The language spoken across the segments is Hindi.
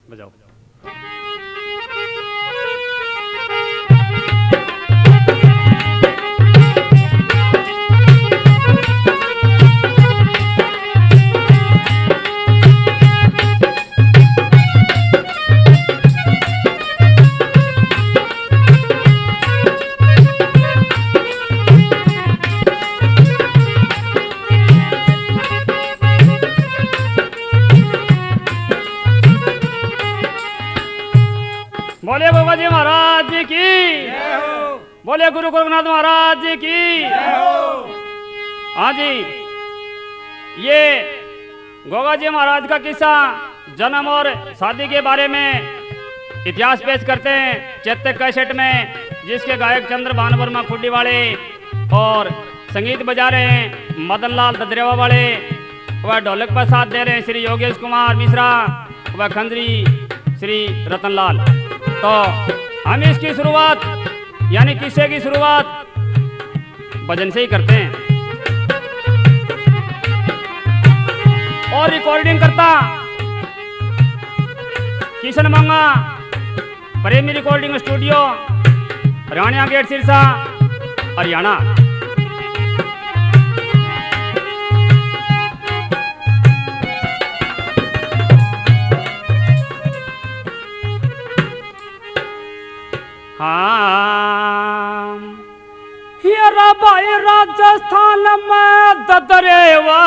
बजाओ। बोले बाबा जी महाराज जी की, बोले गुरु गोरखनाथ महाराज जी की। हाँ जी, ये गोगा जी महाराज का किस्सा जन्म और शादी के बारे में इतिहास पेश करते हैं चैत्य कैसेट में, जिसके गायक चंद्रभान वर्मा खुड्डी वाले और संगीत बजा रहे हैं मदन लाल ददरेवा वाले, वह ढोलक पर साथ दे रहे हैं श्री योगेश कुमार मिश्रा, वह खंजरी श्री रतनलाल। तो हम इसकी शुरुआत यानी किस्से की शुरुआत भजन से ही करते हैं और रिकॉर्डिंग करता किशन मंगा प्रेमी रिकॉर्डिंग स्टूडियो, रानिया गेट, सिरसा, हरियाणा। हाँ हीरा भाई राजस्थान में ददरेवा,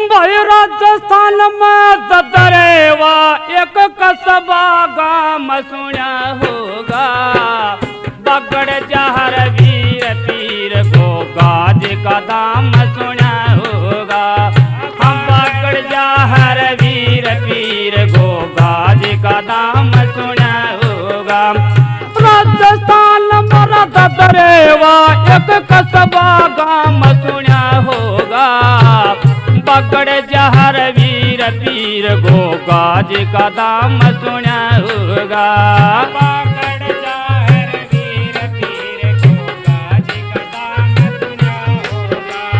भाई राजस्थान में ददरेवा, एक कस्बा गांव सुना होगा, बगड़ जहर वीर पीर को गाज का दाम सुना होगा। हम बगड़ जहर वीर पीर को गाज का दाम सुना होगा। राजस्थान मरा ददरेवा, एक कस्बा गांव सुना होगा, बगड़ जहर वीर पीर को गाज का दाम सुना होगा। बगड़ जहर वीर पीर को गाज का दाम सुना होगा।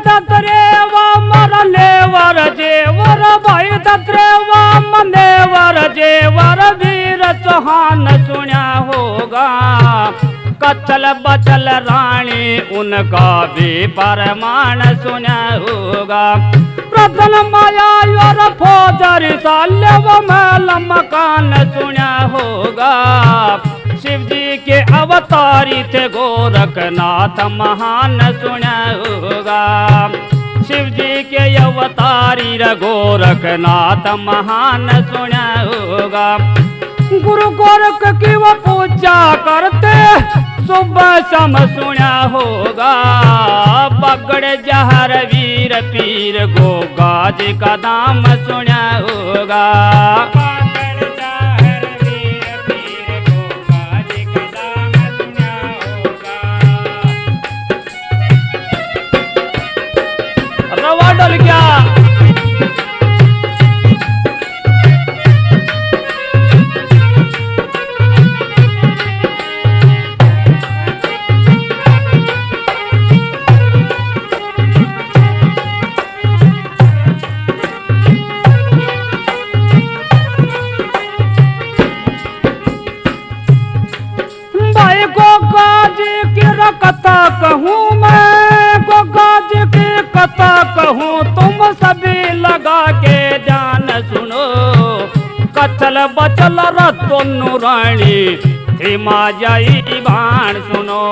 ददरेवा मरा लेवर जेवर, भाई ददरेवा मनेवर जेवर, वीर चौहान सुना होगा, कचल बचल रानी उनका भी परमान सुना होगा। रतन माया और फौजर साल्यव महल मकान सुना होगा, शिव जी के अवतारी थे गोरखनाथ महान सुना होगा। शिव जी के अवतारी गोरखनाथ महान सुना होगा। गुरु गोरख की वो पूजा करते सुबह शाम सुना होगा, बगड़ जहर वीर पीर को गाज का दाम सुना होगा। रवा डल गया भाई गोगा जी की कथा कहूँ मैं, गोगा जी की कथा कहूँ तुम सभी लगा के जान सुनो। कचल बचल रतनु रानी हिमा जाई बाण सुनो।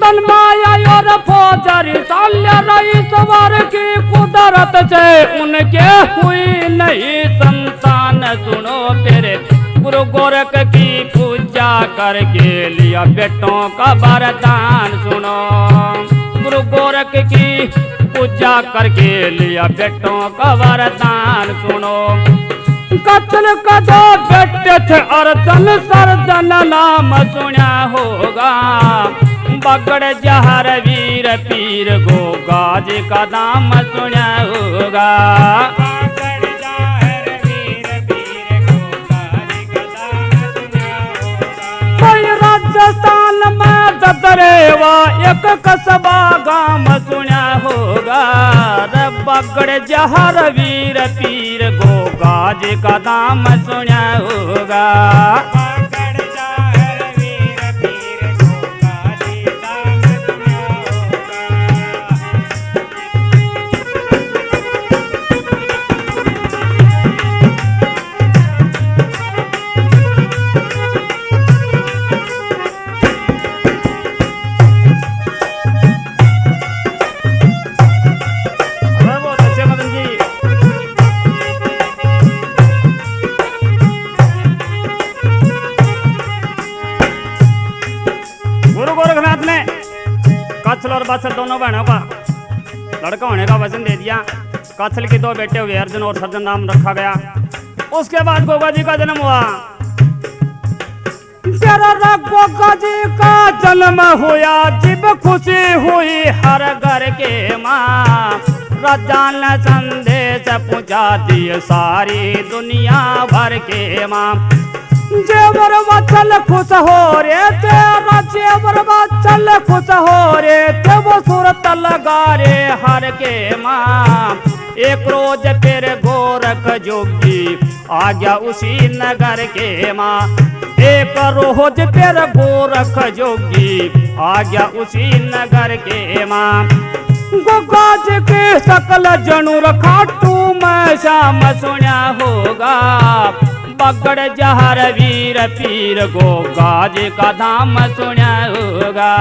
दन माया और फौजर साल्य रही सवार की कुदरत से उनके हुई नहीं संतान सुनो। तेरे गुरु गोरख की पूजा करके लिया बेटों का वरदान सुनो। गुरु गोरख की पूजा करके लिया बेटों का वरदान सुनो। कत्ल का दो बेटे थे अर्जन सर्जन नाम सुना होगा। बगड़ जहर वीर पीर गोगा जी का नाम सुना होगा। राजस्थान में ददरेवा एक कस्बा गांव सुना होगा। बगड़ जहर वीर पीर गोगा जी का नाम सुना होगा। कच्छल और बत्सल दोनों बहनों का लड़का होने का वचन दे दिया। कच्छल के दो बेटे हुए अर्जुन और सर्जन नाम रखा गया। उसके बाद गोगा जी का जन्म हुआ। गोगा जी का जन्म हुआ जब खुशी हुई हर घर के माँ। राजा ने संदेश पहुंचा दिए सारी दुनिया भर के माँ। जेवर वचल खुश हो रे तेरा जेवर वचल खुश हो रे ते वो सूरत लगा रे हर के माँ। एक रोज फिर गोरख जोगी आ गया उसी नगर के माँ। एक रोज फिर गोरख जोगी आ गया उसी नगर के माँ। गोगा जी के सकल जनुर खाटू में शाम सुना होगा। बगड़ जहर वीर पीर गोगा जी का धाम सुना होगा।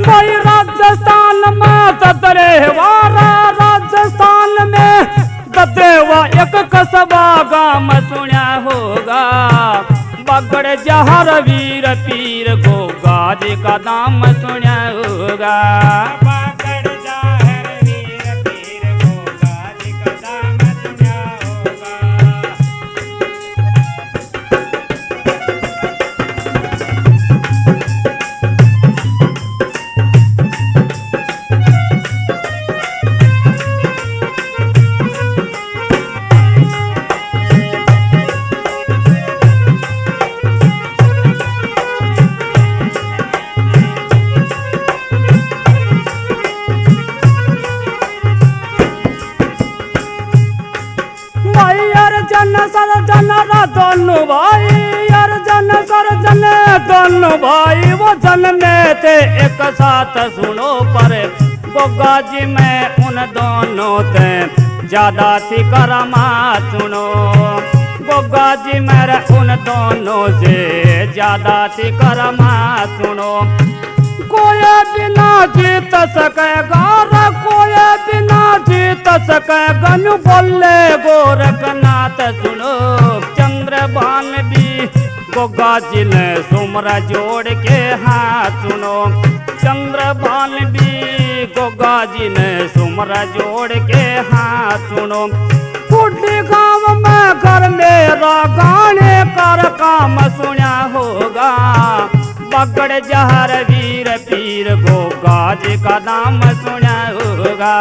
भाई राजस्थान में ददरेवारा राजस्थान में ददरेवा एक कस्बा गांव सुना होगा। बगड़ जहर वीर पीर गोगा जी का धाम सुना होगा। दोनों भाई अर्जन सर्जन दोनों भाई वो जन्मे थे एक साथ सुनो पर गोगा जी में उन दोनों थे ज्यादा थी करामात सुनो। गोगा जी मेरे उन दोनों से ज्यादा थी करामात सुनो। कोई बिना जीत सकेगा कोई बिना जीत सकेगा नु बोले गोरखनाथ सुनो। चंद्रभान भी गोगा जी ने सुमरा जोड़ के हाथ सुनो। चंद्रभान भी गोगा जी ने सुमरा जोड़ के हाथ सुनो। कुटी गांव में घर मेरा गाने कर काम सुना होगा। बगड़ जहर वीर पीर गोगा जी का नाम सुना होगा।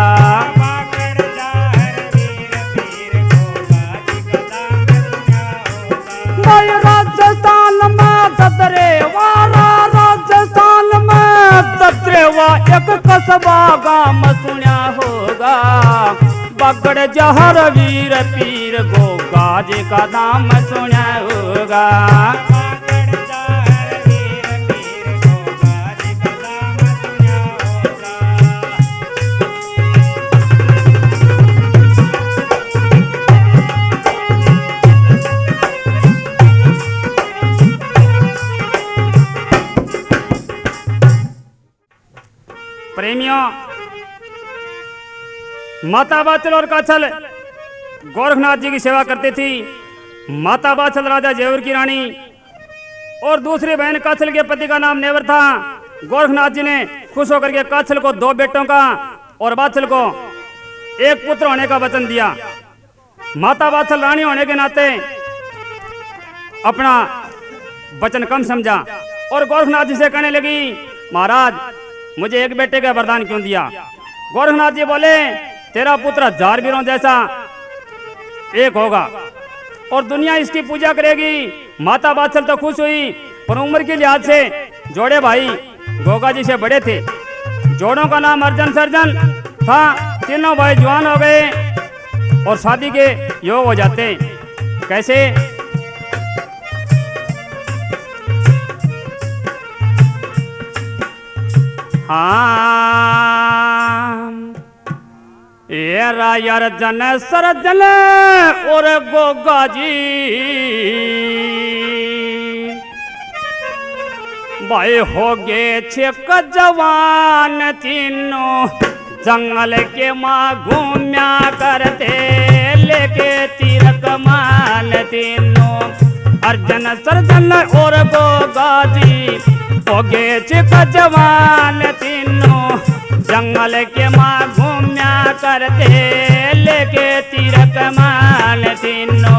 राजस्थान में ददरेवारा राजस्थान में ददरेवा एक कस्बा गांव सुना होगा। बगड़ जहर वीर पीर गोगा जी का नाम सुना होगा। प्रेमियों, माता बाचल और काछल गोरखनाथ जी की सेवा करती थी। माता बाचल राजा जेवर की रानी और दूसरी बहन काछल के पति का नाम नेवर था। गोरखनाथ जी ने खुश होकर के काछल को 2 बेटों का और बाछल को एक पुत्र होने का वचन दिया। माता बाछल रानी होने के नाते अपना वचन कम समझा और गोरखनाथ जी से कहने लगी, महाराज मुझे एक बेटे का वरदान क्यों दिया? गोरखनाथ जी बोले, तेरा पुत्र 1000 वीरों जैसा एक होगा और दुनिया इसकी पूजा करेगी। माता बाछल तो खुश हुई, पर उम्र के लिहाज से जोड़े भाई गोगा जी से बड़े थे। जोड़ों का नाम अर्जन सर्जन था। तीनों भाई जवान हो गए और शादी के योग हो जाते। कैसे? हाँ, ये रायर जन सरजन और गोगा जी भाई हो गे छेक जवान। तीनों जंगल के माँ घूम्या करते लेके तीर कमान। तीनों अर्जन सर्जन और गोगा जी हो गे छेक जवान। तीनों जंगल के माँ घूम्या करते लेके तीर कमान। तीनों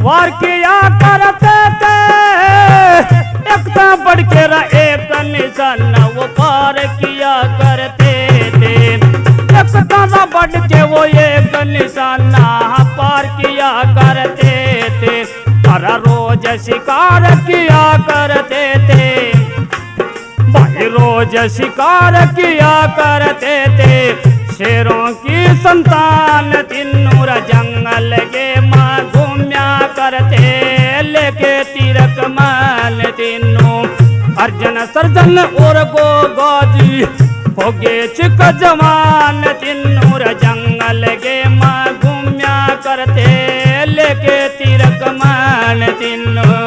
वार किया करते थे। एक तो बढ़ के एक निशाना वो पार किया करते थे। एक तो बढ़ के वो एक निशाना पार किया करते थे। हर रोज शिकार किया करते थे भाई, रोज शिकार किया करते थे। शेरों की संतान तीनों जंगल के माँ घूम्या करते लेके तीर कमान। तीनों अर्जन सर्जन और गोगा जी हो गे छेक जवान। तीनों जंगल के माँ घूम्या करते लेके तीर कमान। तीनों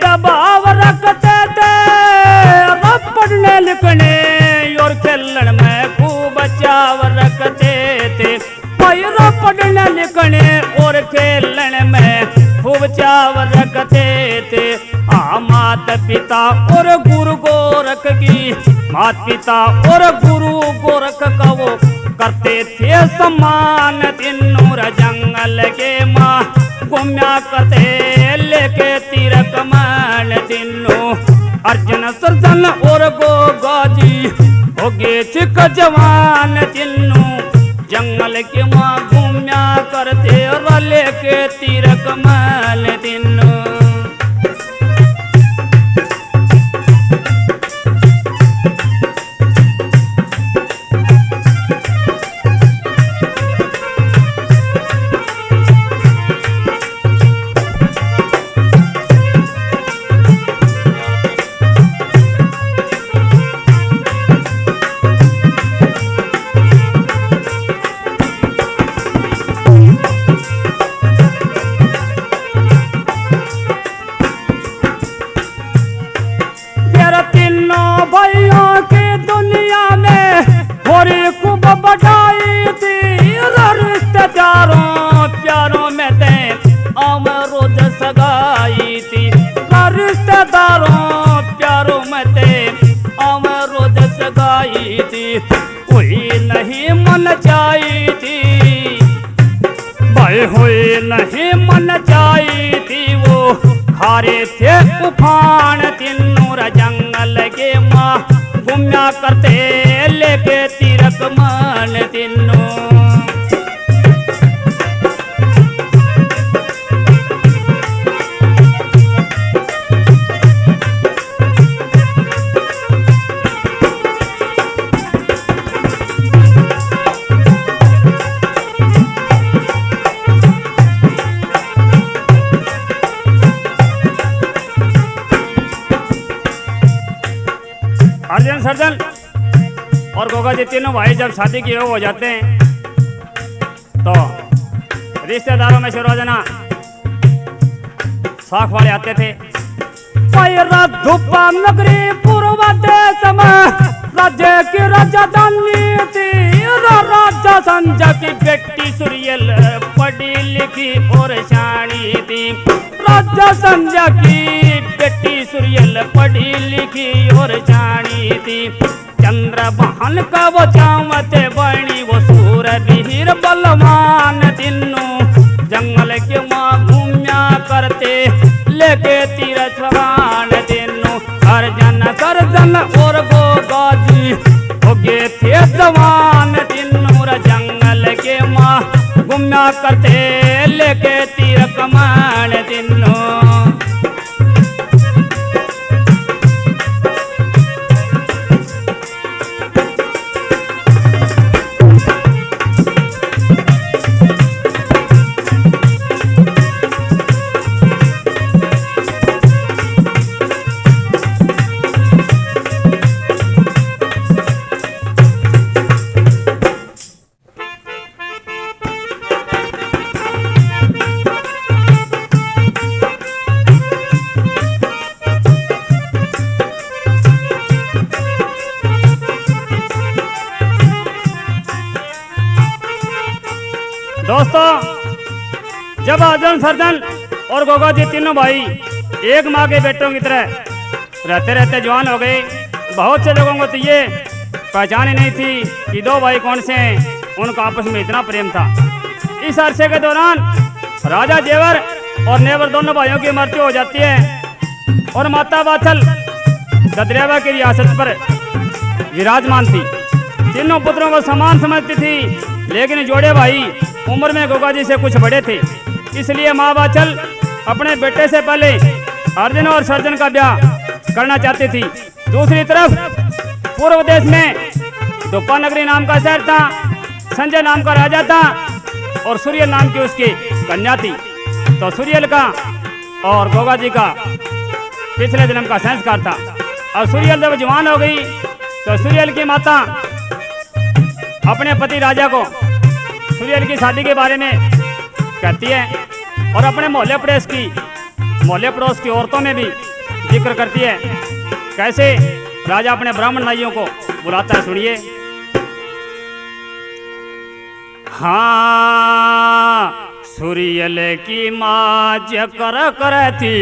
दबाव रखते थे। पढ़ने लिखने और खेलने में खूब चाव रखते थे। पढ़ने लिखने और खेलने में खूब चाव रखते थे। माता पिता और गुरु गोरख की, माता पिता और गुरु गोरख का वो करते थे सम्मान। तीनों जंगल के माँ घूम्या करते लेके तीर कमान। तीनों अर्जन सर्जन और गोगा जी हो गे छेक जवान। तीनों जंगल के माँ घूम्या करते और लेके तीर कमान। तीनों हुए नहीं मन जाई थी। वो खारे थे उफान। तीनों जंगल के माँ घूम्या करते लेके तीर कमान। तीनों राजन सर्जन और गोगा जी तीनों भाई जब शादी की हो जाते हैं तो रिश्तेदारों में से रोजाना साख वाले आते थे। धुपा नगरी पूर्व देश में राज्य की राजधानी थी। राजा संजय की बेटी सुरियल पढ़ी लिखी और शानी थी। राजा संजय की बेटी सुरियल पढ़ी लिखी और शानी थी। चंद्र बहन का वो चावते बनी वो सूरवीर बलवान दिनों जंगल के माँ घूमिया करते लेके तीरछवान दिनों अर्जन सर्जन और गोगाजी हो गए थे जवान दिनों जंगल के माँ घूमिया करते लेके तीर कमान दिनों। दोस्तों जब अर्जन सर्जन और गोगा जी तीनों भाई एक माँ के बेटों की तरह रहते रहते जवान हो गए। बहुत से लोगों को तो ये पहचान ही नहीं थी कि दो भाई कौन से हैं, उनका आपस में इतना प्रेम था। इस अरसे के दौरान राजा जेवर और नेवर दोनों भाइयों की मृत्यु हो जाती है और माता वात्सल ददरेवा की रियासत पर विराजमान थी। तीनों पुत्रों को समान समझती थी, लेकिन जोड़े भाई उम्र में गोगा जी से कुछ बड़े थे, इसलिए माँ वात्सल अपने बेटे से पहले अर्जुन और सर्जन का ब्याह करना चाहती थी। दूसरी तरफ पूर्व देश में दुप्पा नगरी नाम का शहर था। संजय नाम का राजा था और सूर्य नाम की उसकी कन्या थी। तो सूर्यल का और गोगा जी का पिछले जन्म का संस्कार था। और सूर्यल जब जवान हो गई तो सूर्यल की माता अपने पति राजा को सूर्यल की शादी के बारे में कहती है और अपने मोहल्ले पड़ोस की औरतों में भी जिक्र करती है। कैसे राजा अपने ब्राह्मण नाइयों को बुलाता है, सुनिए। हाँ सूर्यल की माँ जकर करती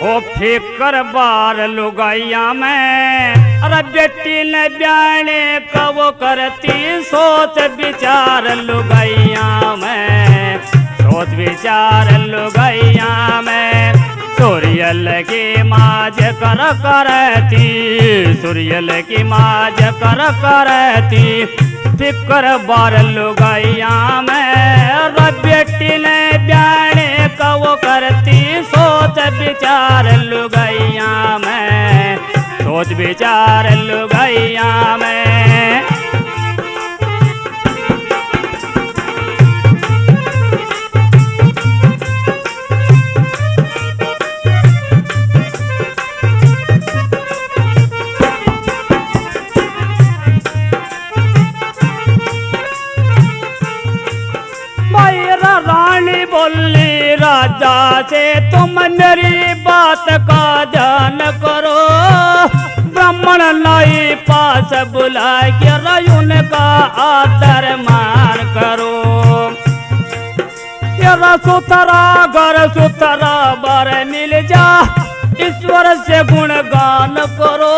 ओ फिकर बार लुगाइया में। अरे बेटी ने ब्याने कब करती सोच विचार लुगाइया में। सोच विचार लुगाइया में सूर्यल की माज कर करती। सूर्यल की माज कर करती फिकर बार लुगाइया में। बेटी ने ब्याने कब करती सोच विचार लुगाइया में। सोच विचार लुगाइया में। रानी बोली राजा से तुम मेरी बात का ध्यान करो। ब्राह्मण लाई पास बुला के उनका आदर मान करो। तेरा सुथरा घर सुथरा बर मिल जा ईश्वर से गुणगान करो।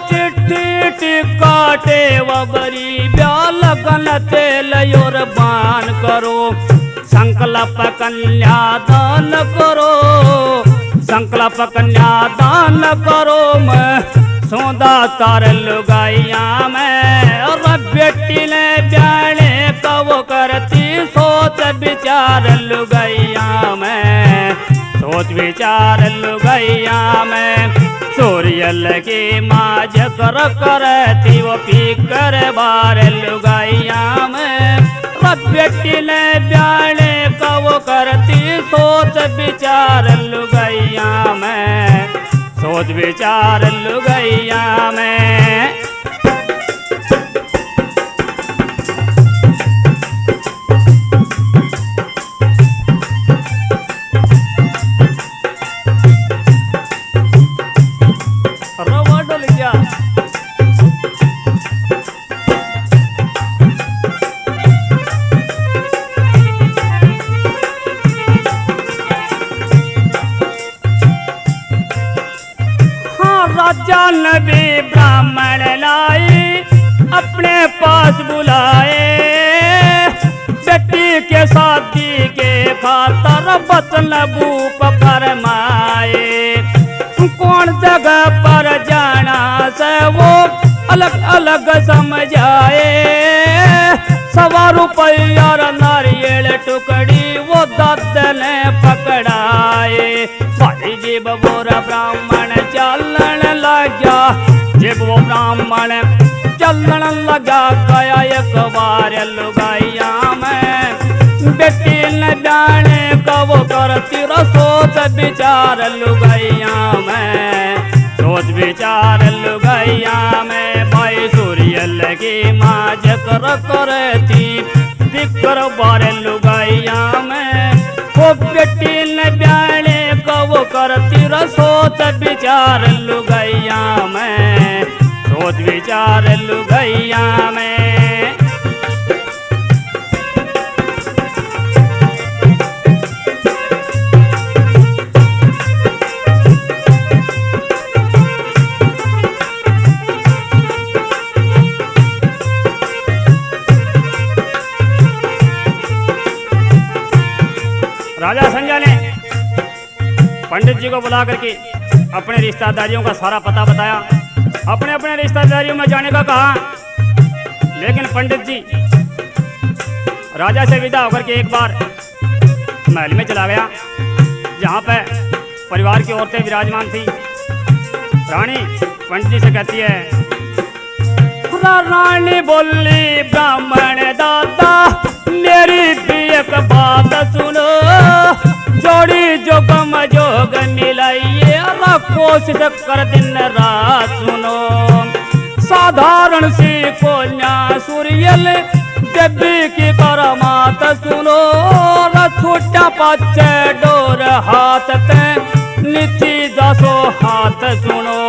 चिट्ठी टिकाटे वबरी ब्याल लगन तेल और बान करो। संकल्प कन्यादान करो। संकल्प कन्यादान करो मैं सौदा तार लुगाइया में। और बेटी ने ब्याने कब करती सोच विचार लुगाइया में। सोच विचार लुगाइया में सूर्यल की माज कर करती वो फिकर बार लुगाइया में। बेटी ने ब्याने कब करती सोच विचार लुगाइया में। सोच विचार लुगैया में। रवा डल गया। राजा नबी ब्राह्मण लाई अपने पास बुलाए, बेटी के शादी के खातर बचन बूप फरमाए। कौन जगह पर जाना से वो अलग अलग समझाए, 100 रुपया नारियल टुकड़ी वो दत्त ने पकड़ाए। भाई जीव बोरा ब्राह्मण चलन लगा, जब वो ब्राह्मण चलन लगा गया एक बार लुगाइया में। बेटी न जाने कब करती सोच विचार लुगाइया में, सोच विचार लुगाइया में। भाई सूर्य लगी माँ जकर करती दिक्कर बार लुगाइया में। वो बेटी न जाने कब करती सोच विचार लुगाइया में, सोच विचार लुगाइया में। राजा संजय ने पंडित जी को बुला करके अपने रिश्तेदारियों का सारा पता बताया, अपने अपने रिश्तेदारियों में जाने का कहा। लेकिन पंडित जी राजा से विदा होकर के एक बार महल में चला गया, जहाँ पे परिवार की औरतें विराजमान थी। रानी पंडित जी से कहती है, रानी बोली ब्राह्मण दादा मेरी भी एक बात सुनो, जोड़ी जो गम जोग मिलाइए कोशिश कर दिन रात सुनो। साधारण सी कोन्या सूर्यल देवी की करमात सुनो, छूटा पाचे डोर हाथ ते नीति 10 हाथ सुनो।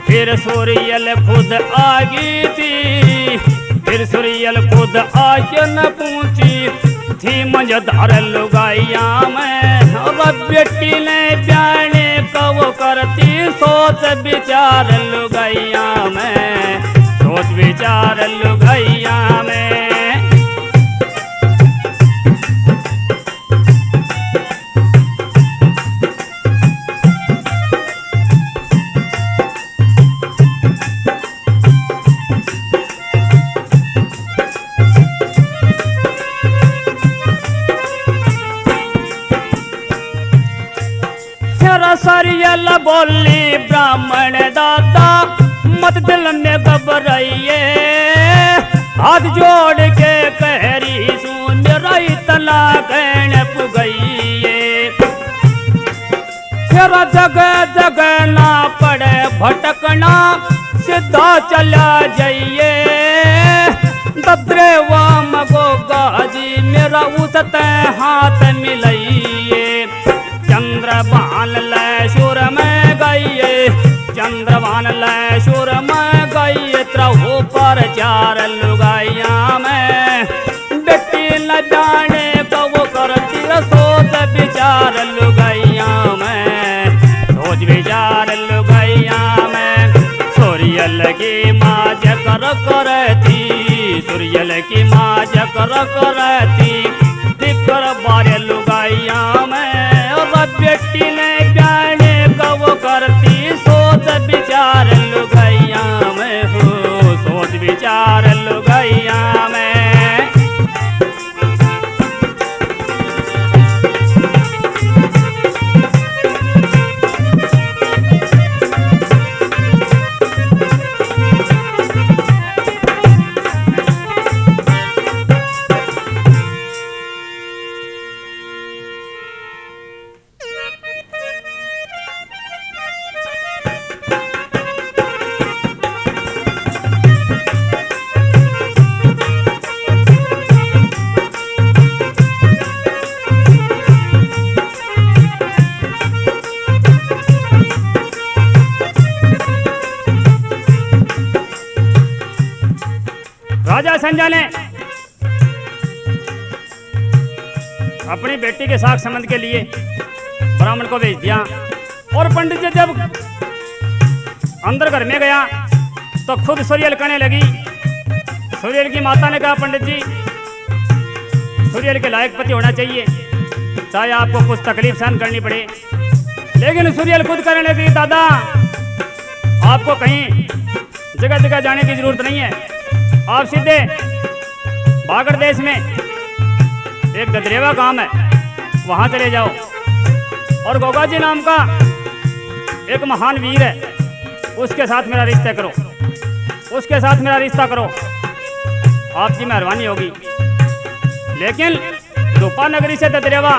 फिर सूर्यल खुद आगी थी, फिर सूर्यल खुद आके न पूछी थी मंझधार लुगाइया में। बेटी ने जाने कब करती सोच विचार लुगाइया में, सोच विचार लुगाइया में। सरियल बोली ब्राह्मण दादा मत दिल में घबराइए, हाथ जोड़ के कहरी सुन मेरा इतना कहने पुगइए। फिर जगह जगह ना पड़े भटकना सीधा चला जाइए। दद्रे वाम गोगा जी मेरा उठते हाथ मिलाइए। चंद्रभान ले शुर में गई, चंद्रभान ले शुर में गई त्रहु पर 4 लुगाइया में। बेटी न जाने कब करती सोच विचार लुगाइया में, सोच विचार लुगाइया में। सूर्यल की माँ जकर करती, सूर्यल की माँ जकर करती दिक्कर बारे लुगाइया में। बेटी ने जाने कब करती सोच विचार लुगाइया में, हो सोच विचार लुगाइया में। बन जाने अपनी बेटी के साथ संबंध के लिए ब्राह्मण को भेज दिया। और पंडित जी जब अंदर घर में गया तो खुद सूर्यल कहने लगी। सूर्यल की माता ने कहा, पंडित जी सूर्यल के लायक पति होना चाहिए, चाहे आपको कुछ तकलीफ सहन करनी पड़े। लेकिन सूर्यल खुद कहने लगी, दादा आपको कहीं जगह जगह जाने की जरूरत नहीं है, आप सीधे बागड़ देश में एक ददरेवा गांव है वहां चले जाओ, और गोगा जी नाम का एक महान वीर है, उसके साथ मेरा रिश्ता करो, उसके साथ मेरा रिश्ता करो, आपकी मेहरबानी होगी। लेकिन रूपा नगरी से ददरेवा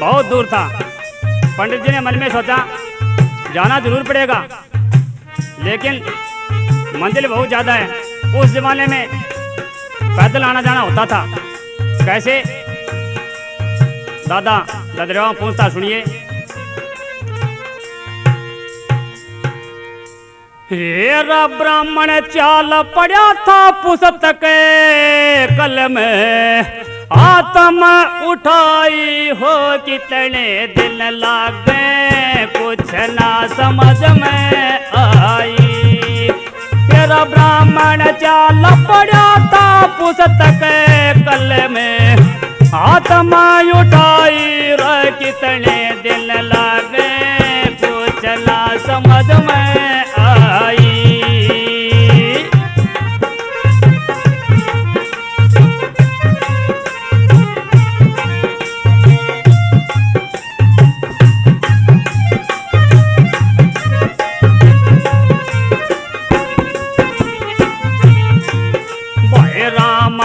बहुत दूर था। पंडित जी ने मन में सोचा जाना जरूर पड़ेगा, लेकिन मंजिल बहुत ज़्यादा है। उस जमाने में पैदल आना जाना होता था। कैसे? दादा ददरेवा पूछता, सुनिए। हेरा ब्राह्मण चाल पड़ा था पुस्तक कल में, आत्म उठाई हो कितने दिन लागे कुछ ना समझ में आई। तेरा ब्राह्मण चाल पड़ा था पुस्तक कल में, आत्म उठाई रे कितने दिन लागे कुछ ना समझ में आई।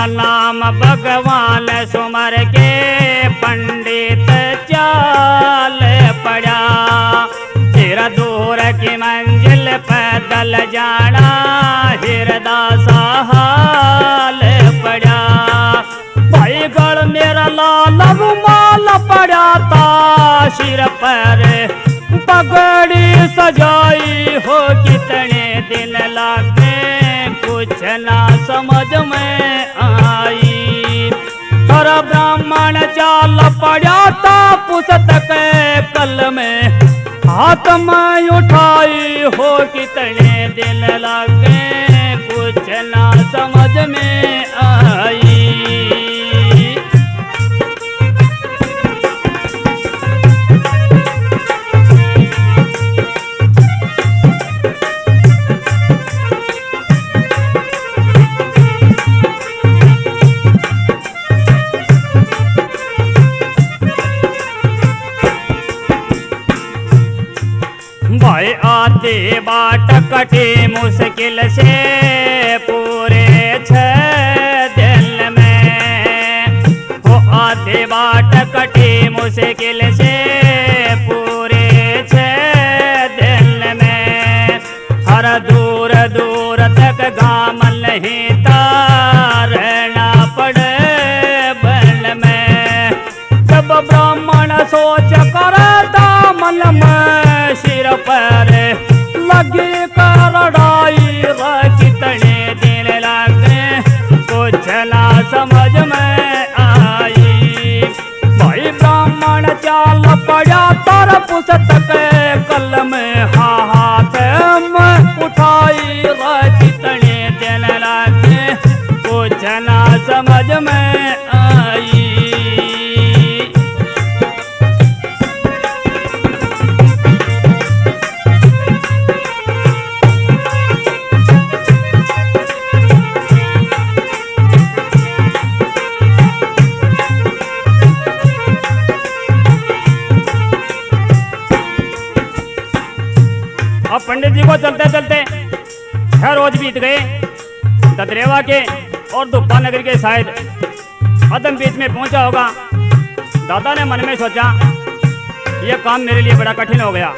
नाम भगवान सुमर के पंडित चाल पड़ा, तेरा दूर की मंजिल पैदल जाना हृदय सा हाल पड़ा। भाई गढ़ मेरा लाल रुमाल पड़ा था सिर पर, पगड़ी सजाई हो कितने दिन लागे कुछ ना समझ में आई। और ब्राह्मण चाल पड़ा था पुस्तक कल में, हाथ में उठाई हो कितने दिन लागे कुछ ना समझ में आई। भाई आते बाट कटे मुश्किल से पूरे 6 दिन में, वो आते बाट कटे मुश्किल से पूरे 6 दिन में। हर दूर दूर तक गाम नहीं तारना पड़े बन में। जब ब्राह्मण सोच करता मन में सिर पर लगी करड़ाई कितने दिन लगे कुछ ना समझ में आई। भाई ब्राह्मण चाल पड़ा तर पुस्तक कल में, हाथ में उठाई कितने दिन लगे कुछ ना समझ में आई। अब पंडित जी को चलते चलते 6 रोज बीत गए। ददरेवा के और दुप्पा नगर के शायद अदम बीच में पहुंचा होगा। दादा ने मन में सोचा यह काम मेरे लिए बड़ा कठिन हो गया।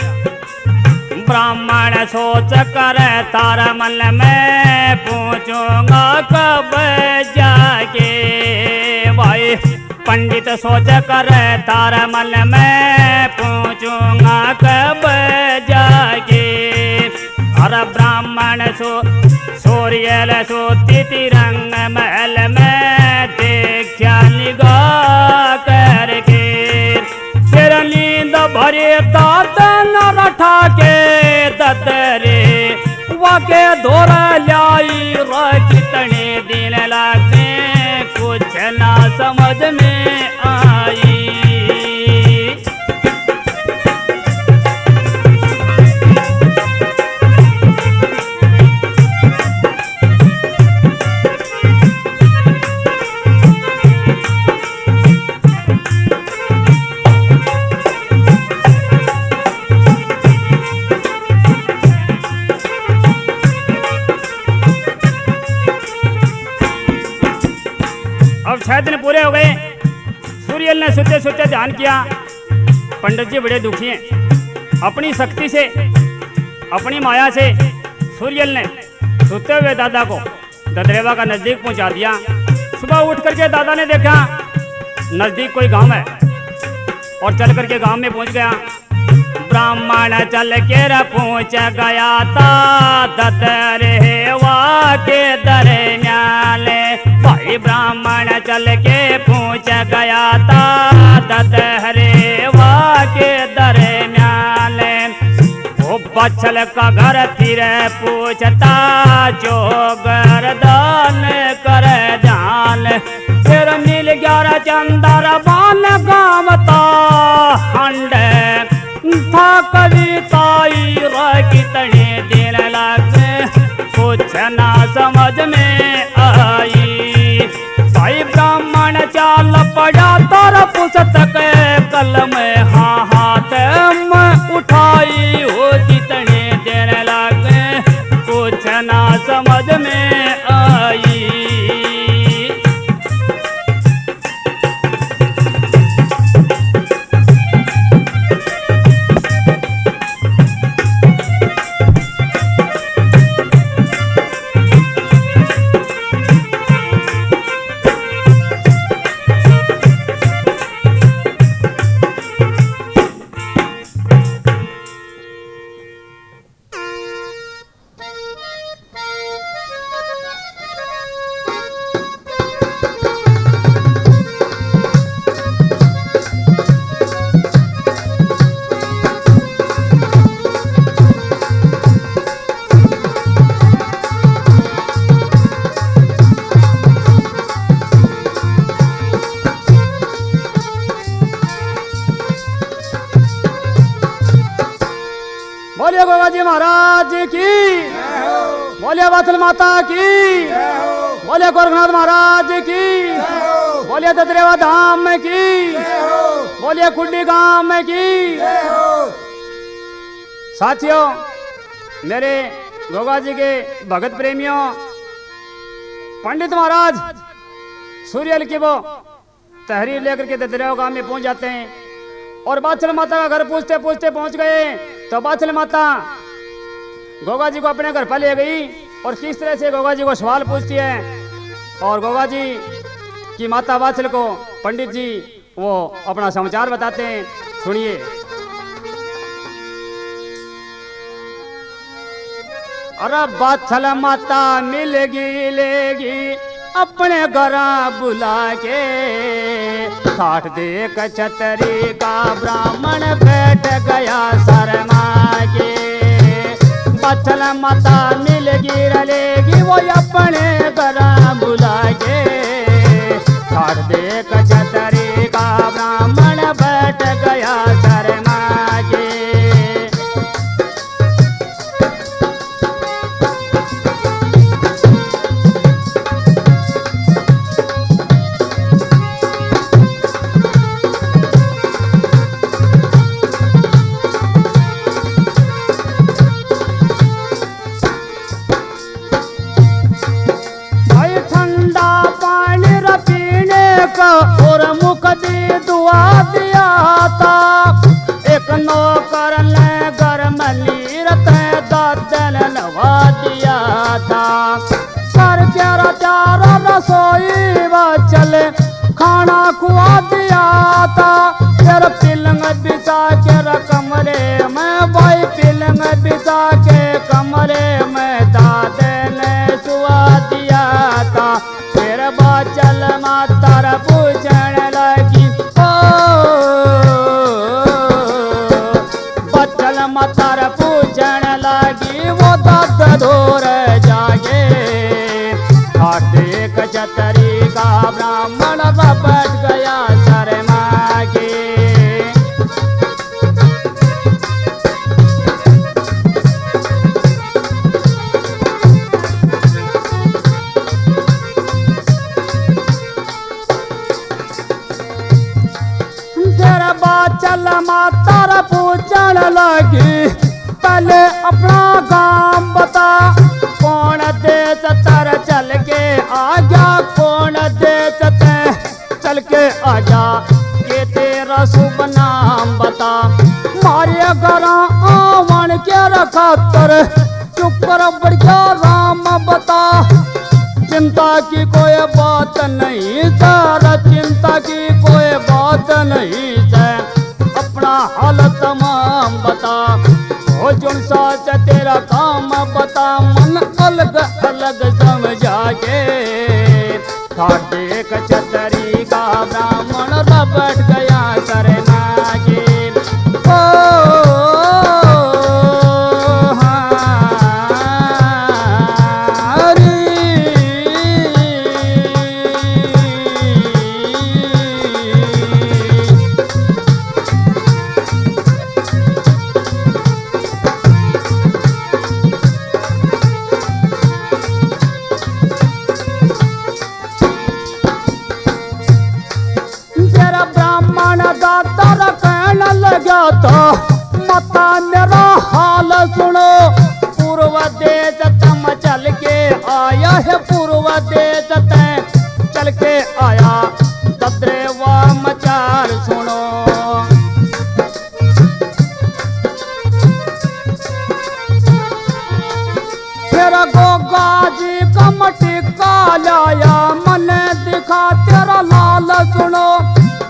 ब्राह्मण सोच कर तारा मन में पूछूंगा कब जाके। भाई पंडित सोच कर तारा मन में पूछूंगा कब जाके। हर ब्राह्मण सूर्य सोती तिरंग में अरे दाद न रठा के ददरे वाके धोर लाई कितने दिन लगते कुछ ना समझ में आई। अब 6 दिन पूरे हो गए। सूर्यल ने सोते सोते ध्यान किया, पंडित जी बड़े दुखी हैं। अपनी शक्ति से, अपनी माया से सूर्यल ने सोते हुए दादा को ददरेवा का नजदीक पहुंचा दिया। सुबह उठ करके दादा ने देखा नजदीक कोई गांव है और चल करके गांव में पहुंच गया। ब्राह्मण चल के पहुंच गया था ददरेवा के दरम्यान। भाई ब्राह्मण चल के पहुंच गया था ददरेवा के दरम्यान। वो बछल का घर फिर पूछता जो गर्दन कर जान। फिर मिल 11 चंदर बान गामता हंड था कविताई कितने दिन लगे कुछ ना समझ में आई। भाई ब्राह्मण चाल पड़ा तारा पुस्तक कलम हाथ में उठाई हो कितने दिन लगे कुछ ना समझ में आई। बोलिए गोगा जी महाराज की, बोलिए वात्सल माता की, बोलिए गोरखनाथ महाराज की, बोलिए ददरेवा धाम की, बोलिए कुंडी गांव की। साथियों, मेरे गोगा जी के भगत प्रेमियों, पंडित महाराज सूर्यल की वो तहरीर लेकर के ददरेवा गांव में पहुंच जाते हैं और वात्सल माता का घर पूछते पूछते पहुंच गए। तो वात्सल माता गोगा जी को अपने घर पर ले गई और किस तरह से गोगा जी को सवाल पूछती है और गोगा जी की माता वात्सल को पंडित जी वो अपना समाचार बताते हैं। सुनिए। अरे वात्सल माता मिलेगी लेगी अपने घर बुला के, ठाठ देख छतरी का ब्राह्मण बैठ गया शर्मा के। वात्सल माता मिलेगी रलेगी वो अपने घर बुला के, ठाठ देख छतरी का ब्राह्मण बैठ गया शर्मा के। और मुख दी दुआ दिया था, एक नौकर ने घर में लीरत दादल नवा दिया था। कर चारा चारा रसोई व चले खाना खुआ दिया था। फिर पिलंग बिछा के कमरे में, भाई पिलंग बिछा के कमरे में दादे ने सुआ दिया था। फिर वात्सल माता पूछने लगी, ओ मातर पूछण लगी पहले अपना गांव बता, कौन देश तर चल के आ गया, कौन देश ते चल के आ जा, ये तेरा शुभ नाम बता। मारे घर आवन के खातर चुप कर बढ़िया राम बता, चिंता की कोई बात नहीं सर, चिंता की कोई बात नहीं सर, अपना हाल तमाम बता, हो जुन साच तेरा काम बता, मन अलग अलग समझा के, खाटे कचतरी का ब्राह्मण रबट गया शरणा के। मता मेरा हाल सुनो, पूर्व देश तम चल के आया है, पूर्व देश ते चल के आया, दद्रेवा मचार सुनो। तेरा गोगा जी का मटिका लाया, मन दिखा तेरा लाल सुनो,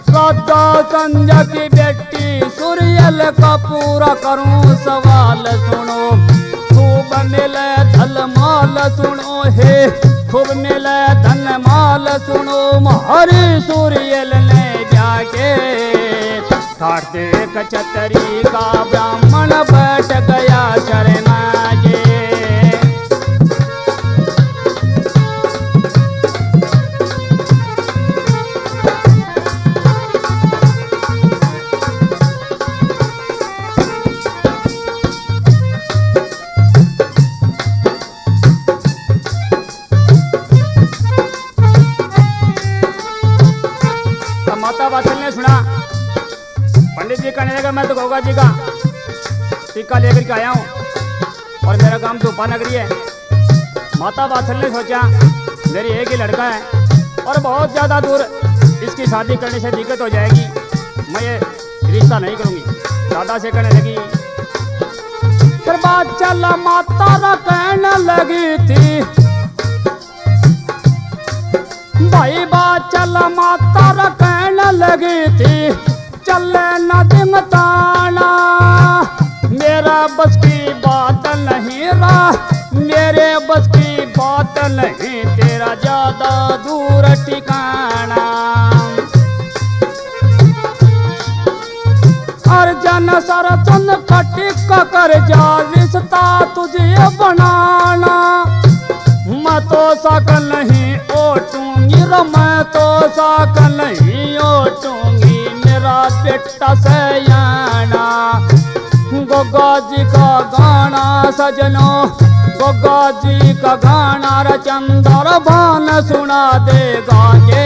राधा संध्या की बेटी सूर्यल का पूरा करूं सवाल सुनो, खूब मिले धन माल सुनो हे, खूब मिले धन माल सुनो, हरि सूर्यल ने जाके, खाटे कचतरी का ब्राह्मण बैठ गया शरणा के। माता वात्सल ने सुना, पंडित जी कहने लगा मैं तो गोगा जी का टीका लेकर के आया हूँ और मेरा काम धूपा नगरी है। माता वात्सल ने सोचा मेरी एक ही लड़का है और बहुत ज़्यादा दूर इसकी शादी करने से दिक्कत हो जाएगी, मैं ये रिश्ता नहीं करूँगी। दादा से कहने लगी, फिर बात चला माता कहने लगी थी, भाई बात चला माता कहने लगी थी, चले न दिमताना, मेरा बस की बात नहीं रहा, मेरे बस की बात नहीं, तेरा ज्यादा दूर ठिकाना। अर्जन सर तुम खटिक कर जा, रिश्ता तुझे बनाना, मैं तो सकल नहीं ओटूंगी रो, मैं तो सकल नहीं ओटूंगी, मेरा बेटा सयाना। गोगा जी का गाना सजनो, गोगा जी का गाना रचंदर भान सुना देगा ये,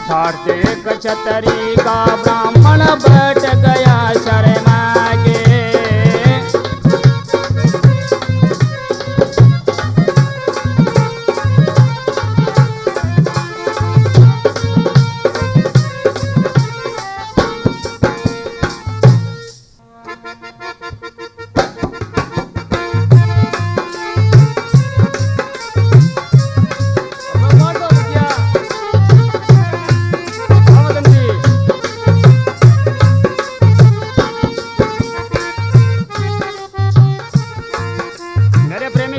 ठाड़ते कचतरी का ब्राह्मण बैठ गया शरणा के।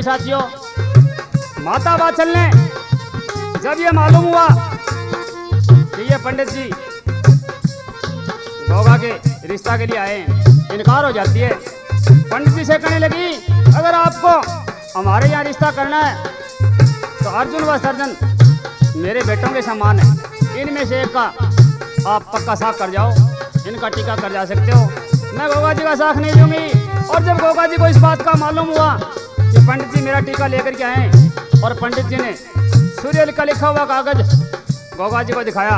साथियों, माता वात्सल ने जब ये मालूम हुआ कि ये पंडित जी गोगा के रिश्ता के लिए आए हैं, इनकार हो जाती है। पंडित जी से कहने लगी, अगर आपको हमारे यहाँ रिश्ता करना है तो अर्जुन व सर्जन मेरे बेटों के समान है, इनमें से एक का आप पक्का साख कर जाओ, इनका टीका कर जा सकते हो, मैं गोगा जी का साख नहीं दूंगी। और जब गोगा जी को इस बात का मालूम हुआ कि पंडित जी मेरा टीका लेकर के आए और पंडित जी ने सूर्य का लिखा हुआ कागज गोगा जी को दिखाया,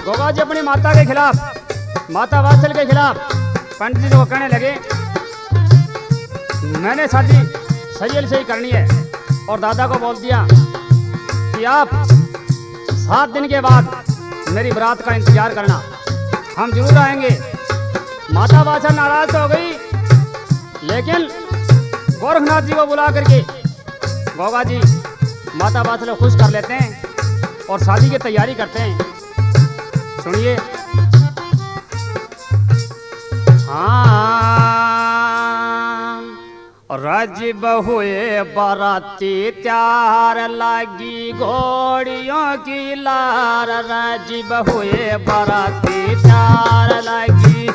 गोगा जी अपनी माता के खिलाफ माता वात्सल के खिलाफ पंडित जी को कहने लगे, मैंने शादी सही से ही करनी है। और दादा को बोल दिया कि आप 7 दिन के बाद मेरी बारात का इंतजार करना, हम जरूर आएंगे। माता वात्सल नाराज तो हो गई, लेकिन गोरखनाथ जी को बुला करके गोगा जी माता वात्सल को खुश कर लेते हैं और शादी की तैयारी करते हैं। सुनिए। राजीव हुए बाराती त्यार लागी घोड़ियों की लार, राजीव हुए बाराती त्यार लागी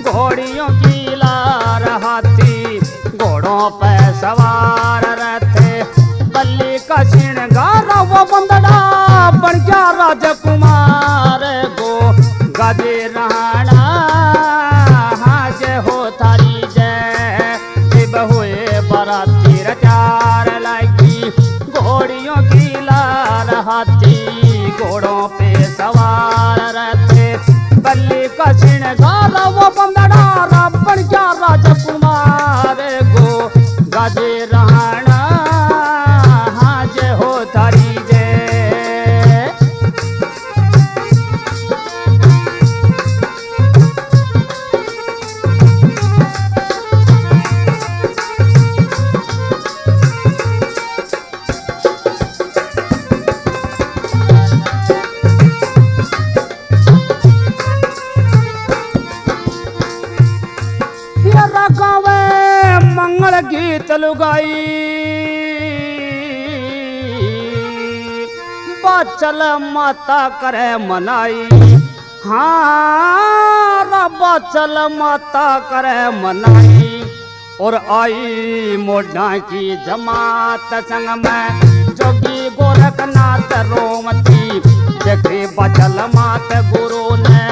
घोड़ियों की लार, हाथी घोड़ों पे सवार रहते, बल्ली का श्रृंगार वो बंदड़ा बन गया राजकुमार गो गाजे राणा। हाँ जय हो थारी जय, शिव हुए बाराती रचार लागी घोड़ियों की लार, हाथी घोड़ों पे सवार रहते, बल्ली का श्रृंगार वो बंदड़ा बन गया राजकुमार गो गाजे राणा। हाँ जय हो थारी जय। मंगल गीत लुगाई बाचल माता करे मनाई, हाँ बाचल माता करे मनाई। और आई मोढ़ा की जमात संग में जोगी गोरखनाथ रोमती, देखे बाचल मात गुरु ने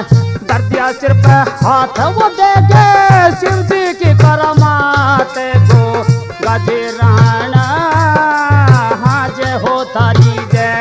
कर दिया सिर पे हाथ, वो देखे शिव जी की करामात को गाजे राणा। हाँ जय हो थारी जय।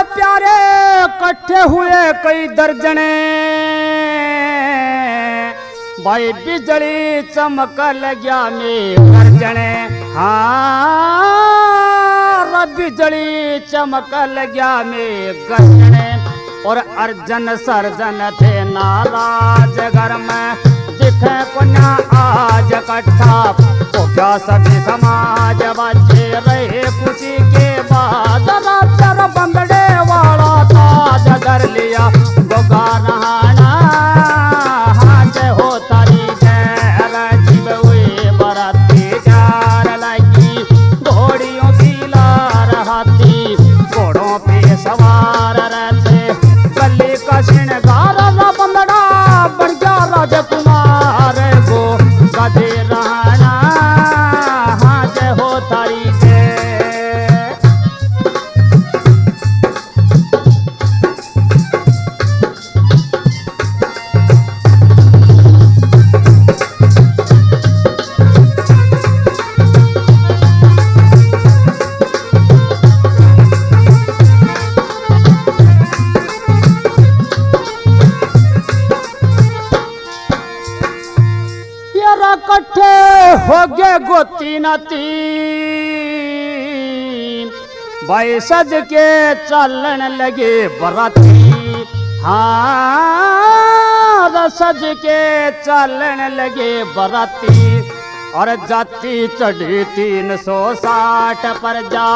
प्यारे इकट्ठे हुए कई दर्जने, भाई बिजली चमक लग्या में गर्जने, हाँ बिजली चमक लग्या में गर्जने। और अर्जन सर्जन थे नाराज घर में, दिखे कुन्या आज इकट्ठा तो क्या सभी समाज बचे रहे खुशी के बाद, रातर बंदड़े वाला ताज कर लिया गोगा नहाना। हाँ जय हो तारी जय, राजीव हुए बाराती चार लगी घोड़ियों की लार, हाथी घोड़ों पे सवार रहते, गली का श्रृंगार बंदड़ा बन गया राजकुमार को गाजे राणा। हाँ जय हो तारी जय। इकट्ठे हो गए गोती नाती, भाई सज के चलन लगे बराती, हाँ सज के चलन लगे बराती। और जाति चढ़ी 360 पर जा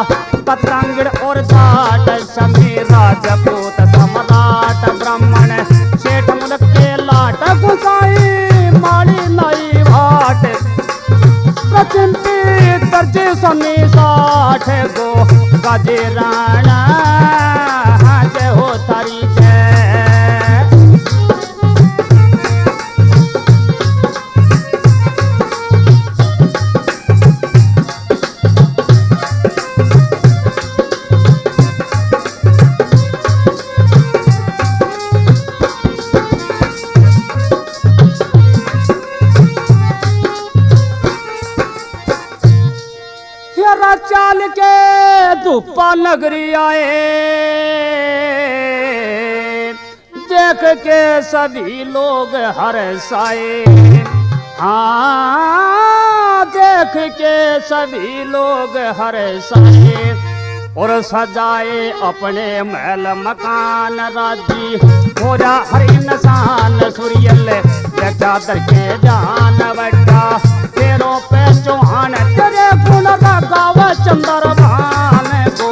पतंगड़ और जाट, समी राजपूत सम्राट ब्राह्मण सेठ मुल्क के लाट, गुसाई माड़ी नई भाट, प्रचिंती दर्जी समी 60 गो गाजे राणा। हाँ जय हो तारी जय। और चाल के धूपा नगरी आए, देख के सभी लोग हर्षाए। हाँ, देख के सभी लोग हर्षाए और सजाए अपने महल मकान। राजी हो जा हर इंसान सूर्यल चादर के जान बट्टा, तेरों पे चौहान तेरे गुण गाव चंद्र भान को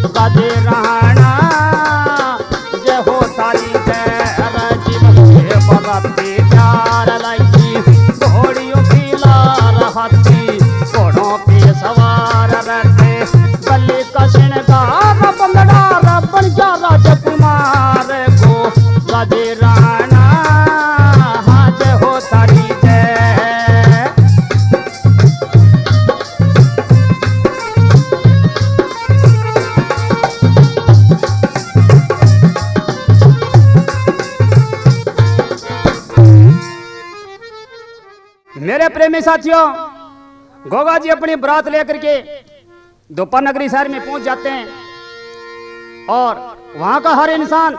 गाजे रहना। जय हो तारी जय राजीव बराती प्यार लाई, घोड़ियों की लार हाथी घोड़ों पे सवार रहते, गले का श्रृंगार बंगड़ा बन गया राजकुमार को गाजे रहना। हाँ जय हो तारी जय। मेरे प्रेमी साथियों, गोगा जी अपनी बरात लेकर के दोपहर नगरी शहर में पहुंच जाते हैं और वहां का हर इंसान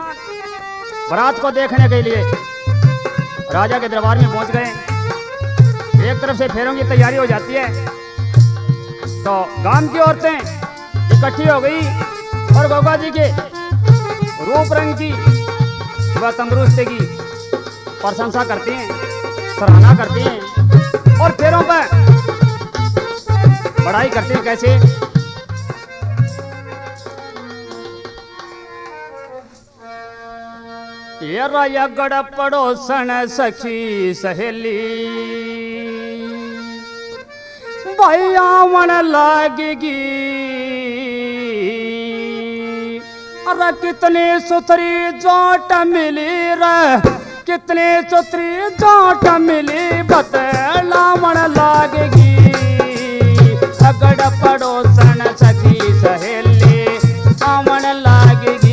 बरात को देखने के लिए राजा के दरबार में पहुंच गए। एक तरफ से फेरों की तैयारी हो जाती है तो गांव की औरतें इकट्ठी हो गई और गोगा जी के रूप रंग की व तंदुरुस्ती की प्रशंसा करती हैं, सराहना करती हैं और फेरों पर बढ़ाई करते हैं। कैसे? ये राया गड़ पड़ोसन सखी सहेली, भाई आवन लागेगी। अरे कितनी सुथरी जोट मिली रे, कितनी सुथरी जोट मिली, बतलावन लागेगी। अगड़ पड़ोसन सखी सहेली आवन लागेगी।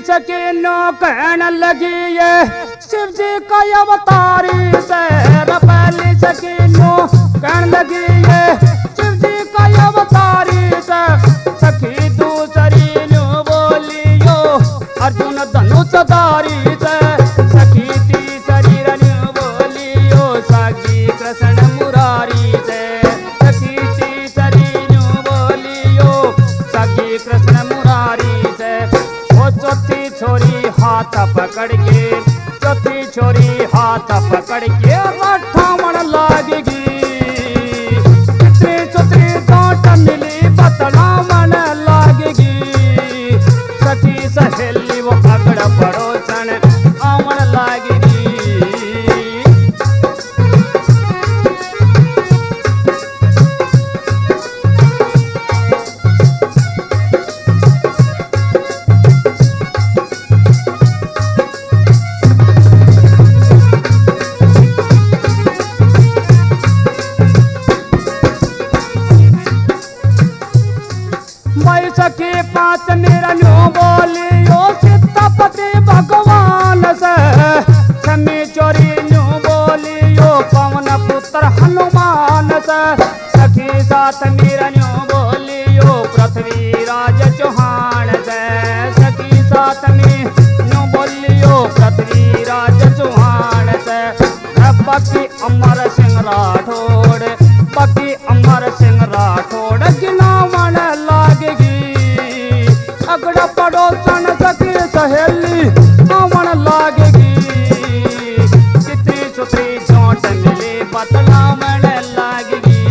सकीनो कहने लगी ये शिव जी का अवतारी से, पहली सकीनो कहने लगी ये शिव जी का अवतारी से। सखी दूसरी न्यू बोलियो अर्जुन धनुषधारी से, सखी तीसरी न्यू बोलियो सागी कृष्ण मुरारी से, सखी तीसरी न्यू बोलियो सागी कृष्ण मुरारी से। चौथी छोरी हाथ पकड़ के, चौथी छोरी हाथ पकड़ के राठावन लागेगी। कितनी सुथरी जोट मिली, बतलावन लागेगी। सखी सहेली वो अगड़ पड़ोसन आवन लागेगी। सखी पांच मेरा न्यू बोलियो सीतापति भगवान से, छमी चोरी न्यू बोलियो पवन पुत्र हनुमान से। सखी साथ मेरा न्यू बोलियो पृथ्वी राज चौहान से, सखी साथ में न्यू बोलियो पृथ्वी राज चौहान से। बाकी अमर सिंह राठौड़, बाकी अमर सिंह राठौड़ गिनावन लागेगी। अगड़ा पड़ोसन सखी सहेली आवन लागेगी। कितनी सुथरी जोट मिली, बतलावन लागेगी।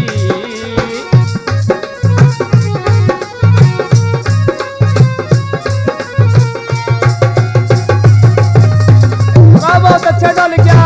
बहुत अच्छा डल गया।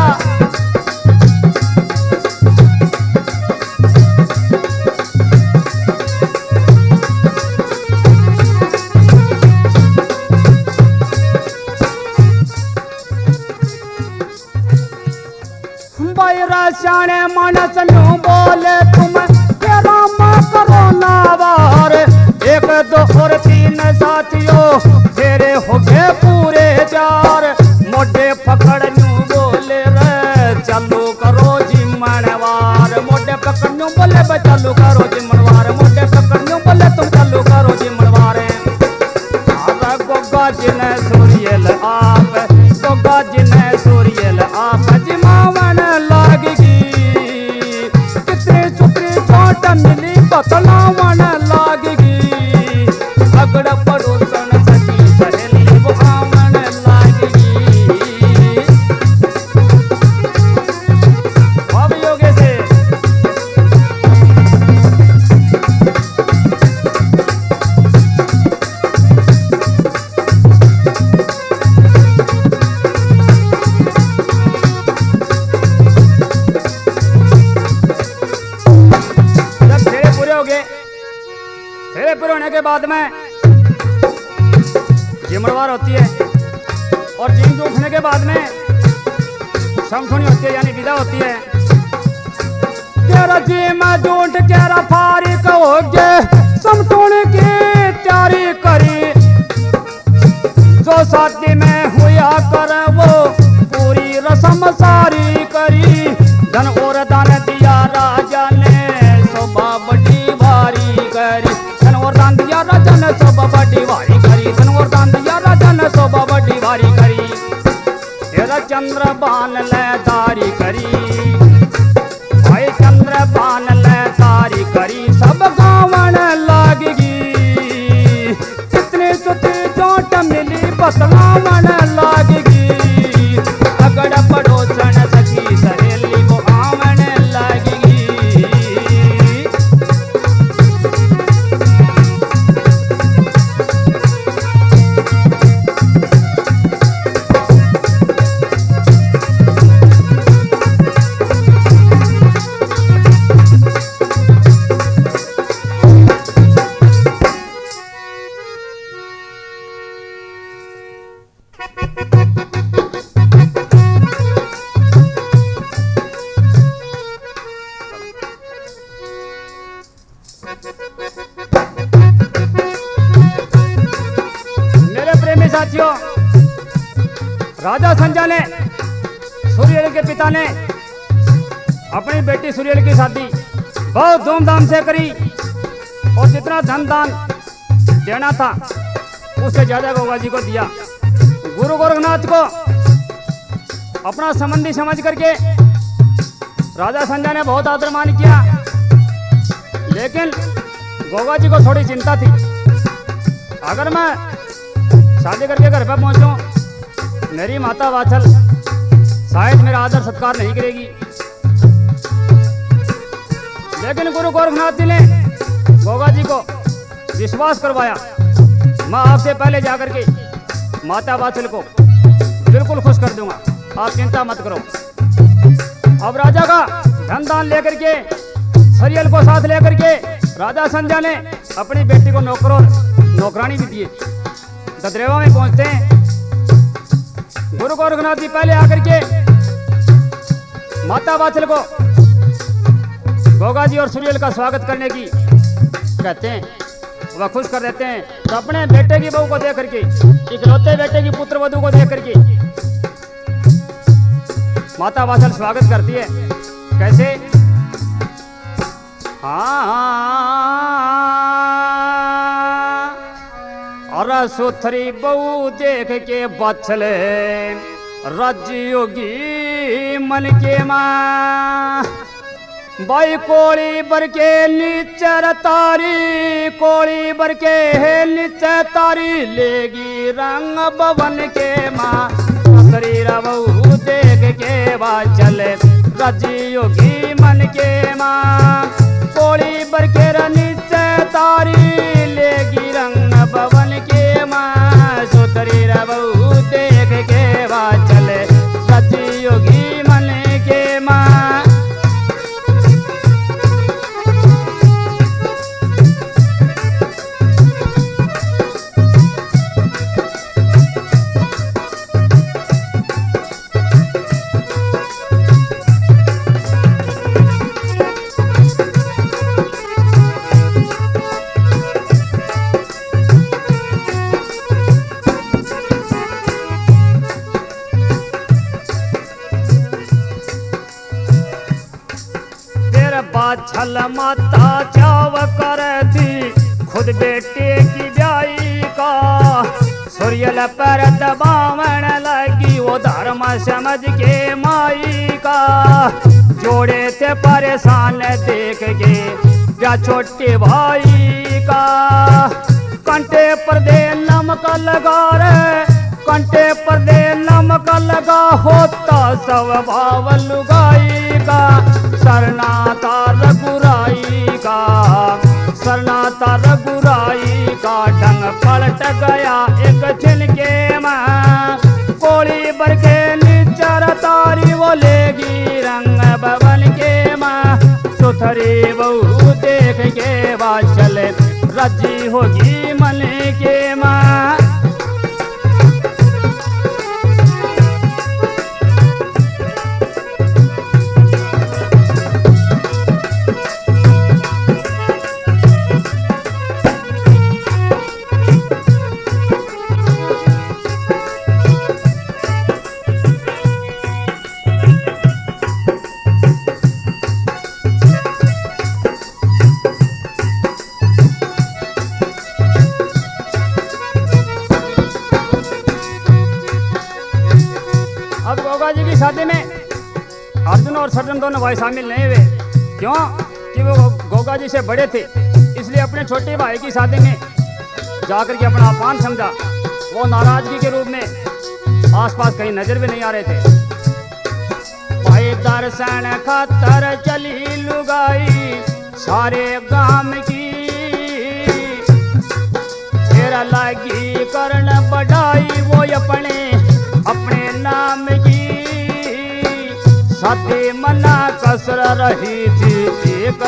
सियाने मानस न्यू बोले तुम के राम करो नावार। एक दो और तीन साथियों तेरे हो गए पूरे चार। मोटे पकड़ न्यू बोले रे चालू करो जिम्मनवार। मोटे पकड़ न्यू बोले बे चालू करो जिम्मनवार। मोटे पकड़ न्यू बोले तुम चालू करो जिम्मनवार। गोगा जिने सूर्यल आप, गोगा जिने सूर्यल आप जिमावन लागगी। कितनी चुपड़ी चोट मिली बतलावन लागगी। अगड़ पड़ोसन सखी सहेली वो आवन लागगी। अब योगे से फेरे पूरे होने के बाद में जिमड़वार होती है और जिम उठने के बाद में समठुनी होती है यानी विदा होती है। तेरा जिम जूठ तेरा फारी कहोगे समठुनी की तैयारी करी। जो शादी में हुआ कर वो पूरी रस्म सारी करी। धन और दान दिया राजा ने शोभा बड़ी भारी करी। धन और दान दिया राजा ने शोभा बड़ी भारी करी। धन और दान दिया राजा ने शोभा बड़ी भारी करी। तेरा चंद्र बान ले तारी करी। भाई चंद्र बान ले तारी करी सब गावन लागगी। कितनी चुती चोट मिली बतलावन लागगी। अगड़ पड़ोसन सखी सहेली वो आवन लागगी। साथियों, राजा संजय ने सूर्यल के पिता ने अपनी बेटी सूर्यल की शादी बहुत धूमधाम से करी और जितना धन दान देना था उससे ज्यादा गोगा जी को दिया। गुरु गोरखनाथ को अपना संबंधी समझ करके राजा संजय ने बहुत आदर मान किया। लेकिन गोगा जी को थोड़ी चिंता थी, अगर मैं शादी करके घर पर पहुंचूं मेरी माता वात्सल शायद मेरा आदर सत्कार नहीं करेगी। लेकिन गुरु गोरखनाथ जी ने गोगा जी को विश्वास करवाया, मैं आपसे पहले जाकर के माता वात्सल को बिल्कुल खुश कर दूंगा, आप चिंता मत करो। अब राजा का धन दान लेकर के सूर्यल को साथ लेकर के राजा संजय ने अपनी बेटी को नौकरानी भी दिए। ददरेवा में पहुंचते हैं, गुरु गोरखनाथ जी पहले आकर के माता वात्सल को गोगा जी और सूर्यल का स्वागत करने की कहते हैं, वह खुश कर देते हैं। तो अपने बेटे की बहू को देख करके, इकलौते बेटे की पुत्र वधू को देख करके माता वात्सल स्वागत करती है। कैसे? और सुथरी बहू देख के बछले रजियोगी मन के माँ। बाई कोड़ी बर के नीचे तारी, कोड़ी बर के नीचे तारी लेगी रंग भवन के माँ। सुथरी बहू देख के बछले रजियोगी मन के माँ। कोड़ी बर के नीचे तारी लेगी रंग भवन के माँ। सुतरी बहू देख के चले रजियोगी मन के माँ। छल माता चाव कर थी खुद बेटे की ब्याई का। सूर्यल पर दबावन लगी वो धर्म समझ के माई का। जोड़े थे परेशान देख के या छोटे भाई का। कंटे पर दे नमक लगा रे, कंटे पर दे नमक लगा होता स्वभाव लुगाई का। सरनाता रघुराई का, सरनाता रघुराई का ढंग पलट गया एक झिनके में। कोड़ी बर के नीचर तारी वो लेगी रंग भवन के माँ। सुथरी बहू देख के वाचल रजी होगी मन के माँ। अब गोगा जी की शादी में अर्जुन और सर्जन दोनों भाई शामिल नहीं हुए। क्यों कि वो गोगा जी से बड़े थे, इसलिए अपने छोटे भाई की शादी में जाकर के अपना अपमान समझा। वो नाराजगी के रूप में आसपास कहीं नजर भी नहीं आ रहे थे। भाई दर्शन खातर चली लुगाई सारे गांव की। तेरा लागी करण बढ़ाई वो अपने अपने नाम की। सती मना कसर रही थी एक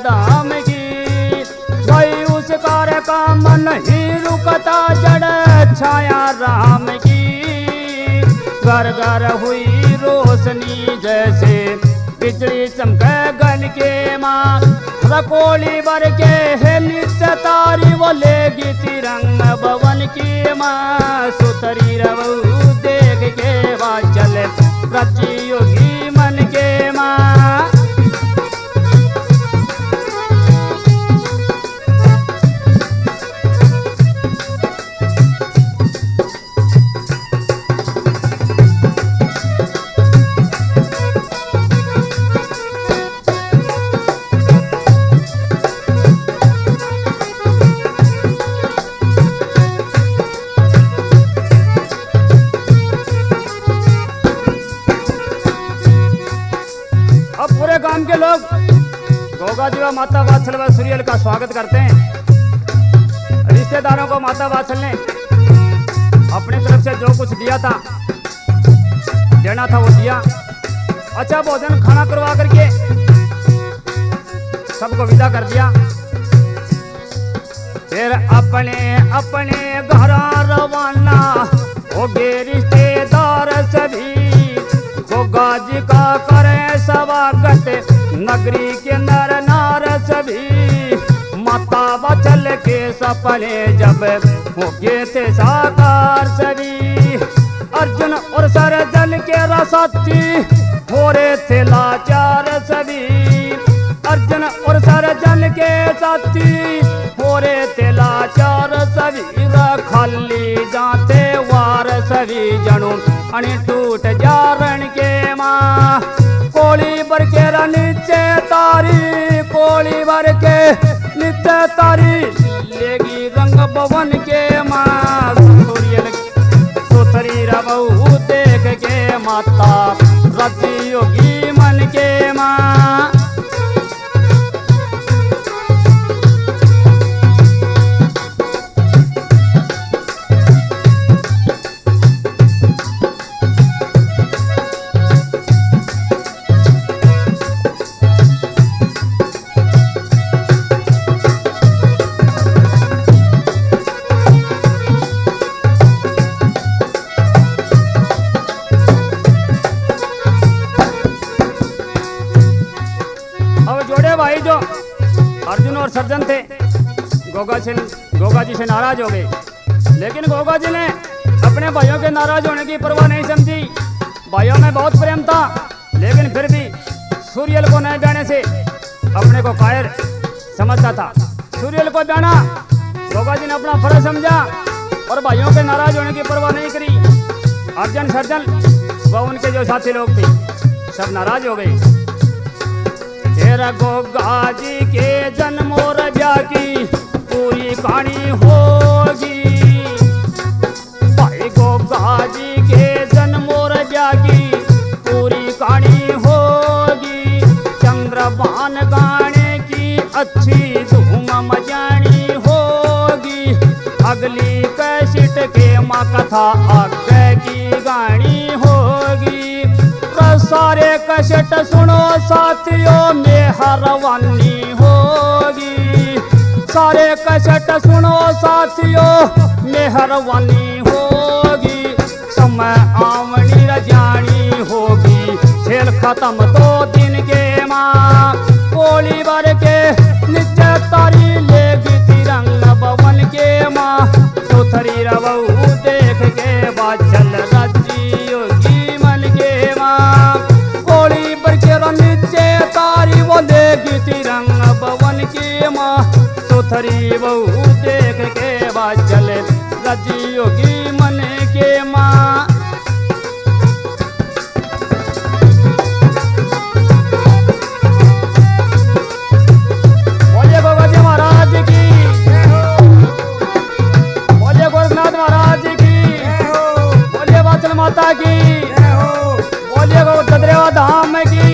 दाम की। कोई उस कार्य का मन ही रुकता जड़ छाया राम की। घर घर हुई रोशनी जैसे बिजली चमके गन के माँ। रकोली बर के है नित्य तारी वो लेगी तिरंग भवन की माँ। सुथरी रवू देख के वाचल रची योगी मन के माँ। गांव के लोग गोगा जी व माता वात्सल व सूर्यल का स्वागत करते हैं। रिश्तेदारों को माता वात्सल ने अपनी तरफ से जो कुछ दिया था, देना था वो दिया। अच्छा भोजन खाना करवा करके सबको विदा कर दिया। फिर अपने अपने घर रवाना हो गए रिश्तेदार सभी। गोगा जी का करे स्वागत नगरी के नर नार सभी। माता वात्सल के सपने जब हो गए थे साकार सभी। अर्जुन और सर्जन के रसाती हो रहे थे लाचार सभी। अर्जुन और सर्जन के साथी हो रहे थे लाचार सभी। खाली जाते वार सभी जनू अनि टूट जारण के माँ। कोली बर के नीचे तारी, कोली बर के नीचे तारी लेगी रंग भवन के माँ। सुथरी रबहू देख के माता रति योगी मन के माँ। भाई जो अर्जुन और सर्जन थे गोगा जी से नाराज हो गए। लेकिन गोगा जी ने अपने भाइयों के नाराज होने की परवाह नहीं समझी। भाइयों में बहुत प्रेम था, लेकिन फिर भी सूर्यल को न जाने से अपने को कायर समझता था। सूर्यल को जाना गोगा जी ने अपना फर्ज समझा और भाइयों के नाराज होने की परवाह नहीं करी। अर्जन सर्जन व उनके जो साथी लोग थे सब नाराज हो गए। तेरा गोगा जी के जन्म और ब्याह की पूरी कहानी होगी। भाई गोगा जी के जन्म और ब्याह की पूरी कहानी होगी। चंद्रभान गाने की अच्छी धूम मचानी होगी। अगली कैसेट के माँ कथा आगे की गानी होगी। सारे कैसेट सुनो साथियों मेहरबानी होगी। सारे कैसेट सुनो साथियों मेहरबानी होगी। समय आमनी रजानी होगी। खेल खत्म तो दिन के माँ गोली भर के नीचे तारी लेगी तिरंग भवन के माँ। चौथरी रवऊ देख के बाचल रजी होगी मन के माँ। गोली भर के नीचे तारी वो लेगी तिरंग भवन के माँ। चौथरी बहू देख के बाचल रजी होगी मन के माँ। माता की बोलिए गो गदरेवा धाम की।